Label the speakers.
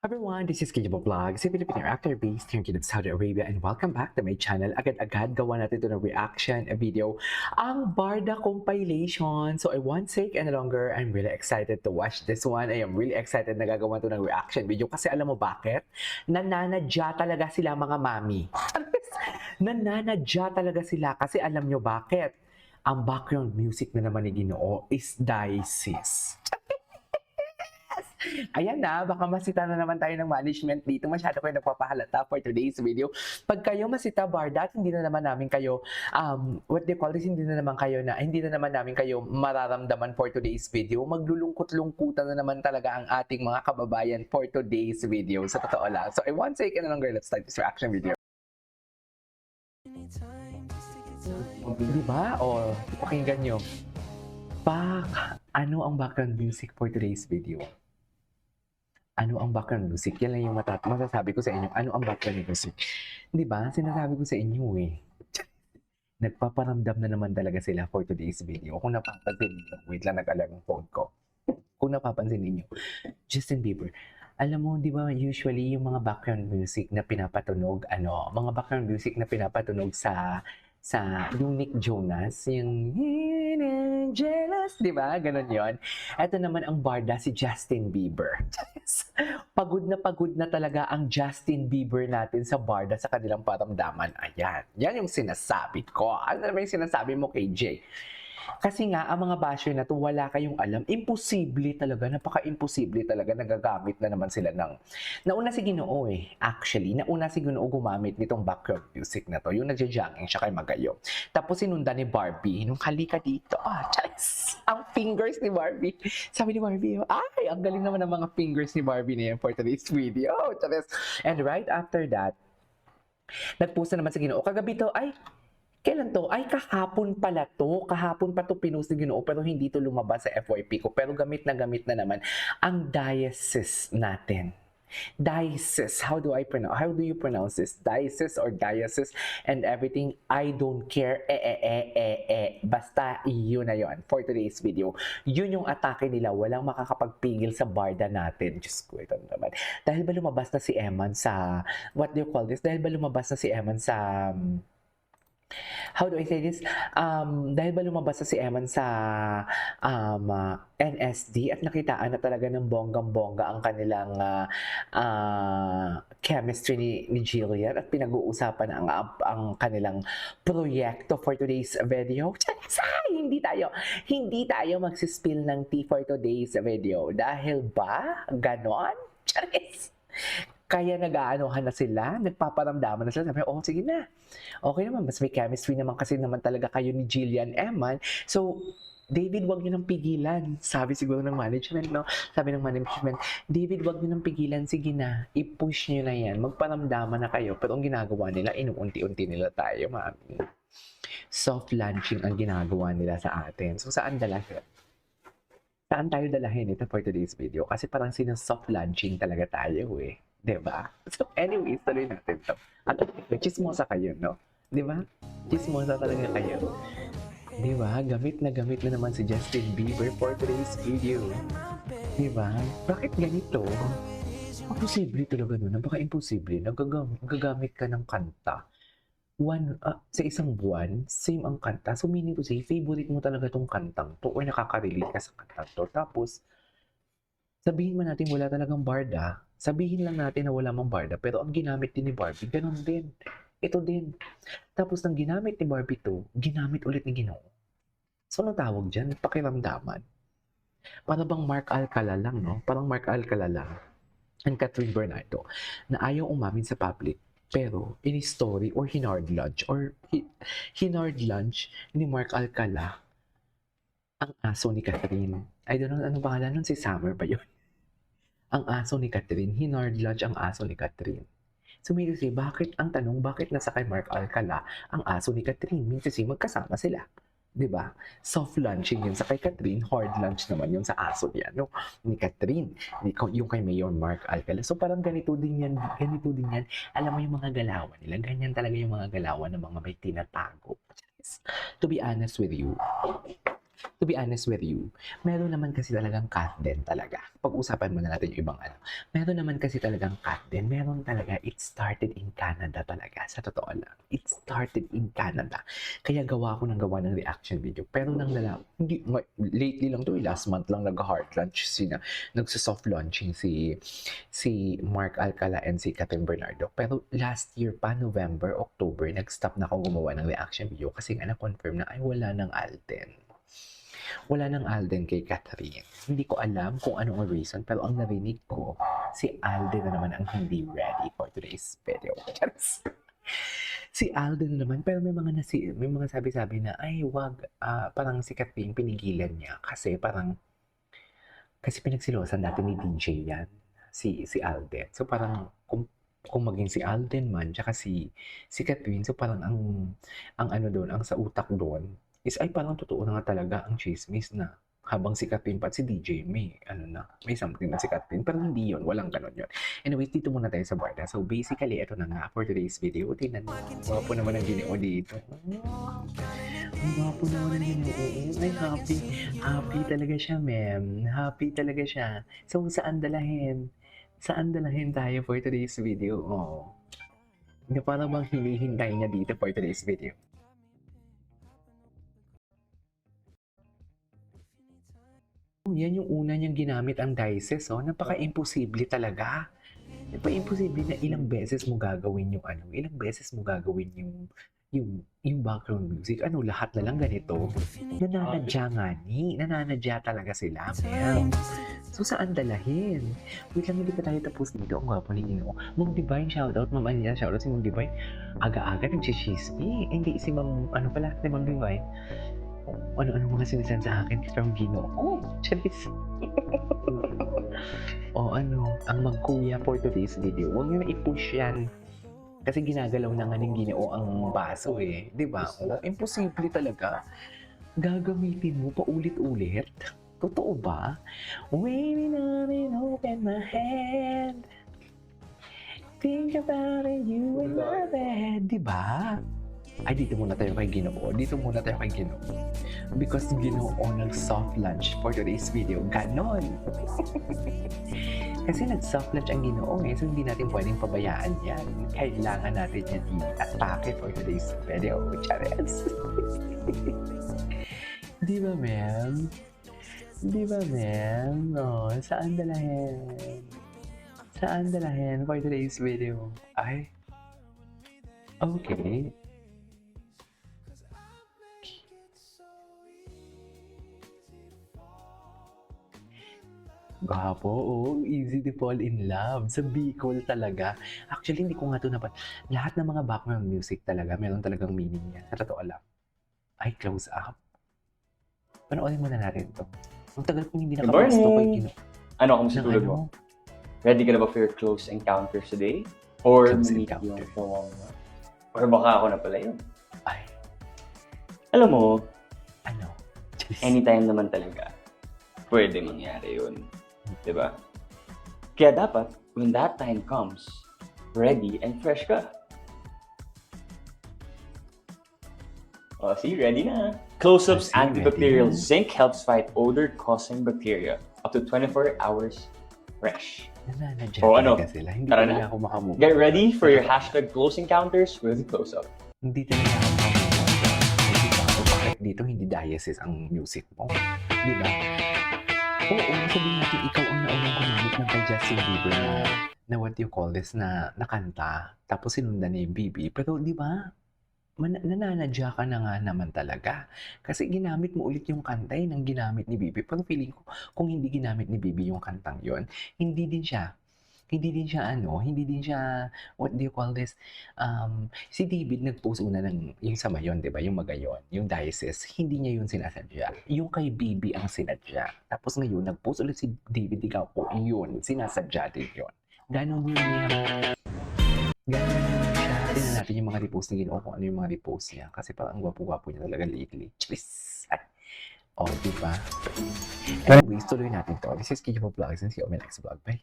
Speaker 1: Everyone, this is Kijabo Vlog, si Filipino actor based here in Saudi Arabia, and welcome back to my channel. Agad-agad gawa natin ito ng reaction video, ang Barda compilation. So I won't take any longer. I'm really excited to watch this one. I am really excited na gagawa ito ng reaction video kasi alam mo bakit? Nananadya talaga sila mga mami. Nananadya talaga sila kasi alam nyo bakit? Ang background music na naman ni Ginoo is Dices. Ayan na, baka masita na naman tayo ng management dito. Masyado kayo nagpapahalata for today's video. Pag kayo masita, Barda, at hindi na naman namin kayo, what they call this, hindi na naman namin kayo mararamdaman for today's video. Maglulungkot-lungkutan na naman talaga ang ating mga kababayan for today's video. Sa totoo lang. So I won't take any longer. Let's start this reaction video. Di ba? O, pakinggan nyo. Ano ang background music for today's video? Ano ang background music? Yan lang yung masasabi ko sa inyo. Ano ang background music? Di ba? Sinasabi ko sa inyo eh. Nagpaparamdam na naman talaga sila for today's video. Kung napapansin niyo, wait lang, nag-alarm ang phone ko. Kung napapansin niyo, Justin Bieber. Alam mo, di ba usually yung mga background music na pinapatunog, mga background music na pinapatunog sa yung Nick Jonas, yung Jealous, di ba? Ganon yon. Ito naman ang Barda, si Justin Bieber. Pagod na talaga ang Justin Bieber natin sa Barda sa kanilang paramdaman. Ayan, yan yung sinasabi ko. Ano naman yung sinasabi mo, KJ? Kasi nga, ang mga basher na to, wala kayong alam. Imposible talaga, napaka-imposible talaga. Nagagamit na naman sila ng... Nauna si Ginoo eh. Actually, nauna si Ginoo gumamit nitong background music na to. Yung nagja-jogging siya kay Magayo. Tapos sinundan ni Barbie. Nung halika dito. Charis! Ang fingers ni Barbie. Sabi ni Barbie, ay, ang galing naman ng mga fingers ni Barbie na yan for today's video. Charis! And right after that, nagpost na naman si Ginoo. Kagabi to, ay, kailan to? Ay, kahapon pala to. Kahapon pa to pinost ni Ginoo pero hindi to lumabas sa FYP ko. Pero gamit na naman ang diocese natin. Diocese. How do you pronounce this? Diocese or diocese and everything. I don't care. Basta yun na yun for today's video. Yun yung atake nila. Walang makakapagpigil sa Barda natin. Diyos ko, ito naman. Dahil ba lumabas na si Eman sa, what do you call this? Dahil ba lumabas na si Eman sa, how do I say this? Dahil ba lumabas na si Eman sa NSD at nakitaan na talaga ng bonggang-bongga ang kanilang chemistry ni Jillian at pinag-uusapan ang kanilang proyekto for today's video. Hindi tayo magsispill ng tea for today's video. Dahil ba? Ganon? Charis! Kaya nag-aanohan na sila, nagpaparamdaman na sila. Sabi, oh, sige na. Okay naman, mas may chemistry naman kasi naman talaga kayo ni Jillian Eman. So, David, wag niyo nang pigilan. Sabi siguro ng management, no? Sabi ng management, David, wag niyo nang pigilan. Sige na, i-push niyo na yan. Magparamdaman na kayo. Pero ang ginagawa nila, inuunti-unti nila tayo, mami. Soft launching ang ginagawa nila sa atin. So, saan dalahin? Saan tayo dalahin ito for today's video? Kasi parang soft launching talaga tayo eh. Diba? So anyways, tuloy natin to. At chismosa kayo, no? Diba? Chismosa talaga kayo. Diba? Gamit na naman si Justin Bieber for today's video. Diba? Bakit ganito? Imposible talaga nun. Napaka-imposible. Nagagamit ka ng kanta. Sa isang buwan, same ang kanta. So meaning to say, favorite mo talaga tong kantang to or nakaka-relate ka sa kantang to. Tapos, sabihin man natin wala talagang Barda, sabihin lang natin na wala mang Barda, pero ang ginamit din ni Barbie, ganun din. Ito din. Tapos nang ginamit ni Barbie to, ginamit ulit ni Ginoo. So, anong tawag dyan? Pakiramdaman. Para bang Mark Alcala lang, no? Parang Mark Alcala lang. And Catherine Bernardo, na ayaw umamin sa public, pero in story or hinard lunch ni Mark Alcala ang aso ni Catherine. I don't know anong pangalan nun, si Summer ba yun? Ang aso ni Catherine, hinard lunch ang aso ni Catherine. So may say, bakit nasa kay Mark Alcala ang aso ni Catherine? Means say, magkasama sila. Diba? Soft lunching yun sa kay Catherine, hard lunch naman yun sa aso niya, no? Ni Catherine, yung kay Mayor Mark Alcala. So parang ganito din yan. Alam mo yung mga galawan nila, ganyan talaga yung mga galawan ng mga may tinatago. To be honest with you, to be honest with you, meron naman kasi talagang cut din talaga. Pag-usapan muna natin yung ibang ano. Meron naman kasi talagang cut din. Meron talaga, it started in Canada talaga. Sa totoo lang. It started in Canada. Kaya gawa ko ng reaction video. Pero hindi, lately lang to, last month lang nag-heart launch nagsa-soft launching si Mark Alcala and si Catherine Bernardo. Pero last year pa, November, October, nag-stop na ako gumawa ng reaction video kasi nga na-confirm na ay wala ng Alden. Wala nang Alden kay Catherine. Hindi ko alam kung ano ang reason, pero ang narinig ko, si Alden na naman ang hindi ready for today's video. Si Alden na naman, pero may mga sabi-sabi na, ay wag, parang si Catherine pinigilan niya kasi pinagsilosan dati ni DJ yan, si Alden. So parang, kung maging si Alden man, tsaka si Catherine, so parang ang ano doon, ang sa utak doon, is ay parang totoo na nga talaga ang chismis na habang si Catherine pa at si DJ may something na si Catherine, pero hindi yun, walang ganon yun. Anyways, dito muna tayo sa Barda. So basically, ito na nga for today's video. Tingnan mo, wapo naman ang Ginoo dito. Ang wapo naman ang Ginoo. Ay, happy talaga siya, ma'am. Happy talaga siya. So saan dalahin tayo for today's video? Oh, parang bang hinihintay niya dito for today's video. Yan yung una niyang ginamit ang dices, oh. Napaka-imposible talaga. Napaka-imposible na ilang beses mo gagawin yung background music. Ano, lahat na lang ganito. Nananadya talaga sila, ma'am. So, saan dalahin? Wait lang, hindi pa tayo tapos dito. Ang gwapo ni Ginoo. Ma'am Divine, shoutout. Ma'am Anita, shoutout si Ma'am Divine. Aga-aga, nagchichismi. Hindi, si Ma'am Divine. Ano mga sinisan sa akin from Ginoo. Oh, charis. Ang magkuya for today's video. Huwag nyo na i-push yan. Kasi ginagalaw na nga ng Ginoo ang baso eh. Diba? Imposible talaga. Gagamitin mo pa ulit-ulit. Totoo ba? Waiting on it, open my hand. Think about it, you and my bed. Diba? Ay, dito muna tayo kay Ginoo. Because Ginoo nag-soft launch for today's video. Ganon! Kasi nag-soft launch ang Ginoo so hindi natin pwedeng pabayaan yan. Kailangan natin yan i-atake for today's video. Chares! Di ba, ma'am? Oh, saan dalahin for today's video? Ay, okay. Gwapo, easy to fall in love. Sa Bicol talaga. Actually, hindi ko nga ito lahat ng mga background music talaga, meron talagang meaning yan. Sa totoo lang. Ay, close up. Panoorin muna natin ito. Ang tagal kong hindi nakapag-stop kay Ginoo.
Speaker 2: Ano, kamusta tulog mo? Ready ka na ba for your close encounters today? Or or baka ako na pala yun?
Speaker 1: Ay.
Speaker 2: Alam mo,
Speaker 1: Jeez.
Speaker 2: anytime naman talaga, pwede mangyari yun. Diba? Kaya dapat, when that time comes, ready and fresh ka. See, ready na. Close-Up's antibacterial zinc helps fight odor-causing bacteria up to 24 hours fresh.
Speaker 1: Nananadya
Speaker 2: talaga
Speaker 1: sila. Hindi
Speaker 2: Tara
Speaker 1: talaga
Speaker 2: na.
Speaker 1: ako makamove.
Speaker 2: Get ready for your hashtag close encounters with Close-Up.
Speaker 1: Hindi talaga ako makamove. Bakit dito hindi diocese ang music mo? Di ba? Oo, sabihin natin ikaw ang naunang gumamit ng kay Justin Bieber na what you call this, na kanta. Tapos sinundan ni Bibi. Pero di ba? Nananadya ka na nga naman talaga. Kasi ginamit mo ulit yung kanta ng ginamit ni Bibi. Pero feeling ko, kung hindi ginamit ni Bibi yung kantang yon, hindi din siya, what do you call this, si David nag-post una ng, yung sa Mayon, di ba, yung Magayon, yung diocese, hindi niya yun sinasadya. Yung kay Bibi ang sinadya. Tapos ngayon, nag-post ulit si David Digapo, yun, sinasadya din yun. Ganon yun niya. Tingnan natin yung mga repost ni Ginoo, kung ano yung mga repost niya. Kasi parang gwapo-gwapo niya talaga lately. Cheers! Di ba? Anyways, tuloy natin to. This is Kiko Vlogs and see you on my next vlog. Bye!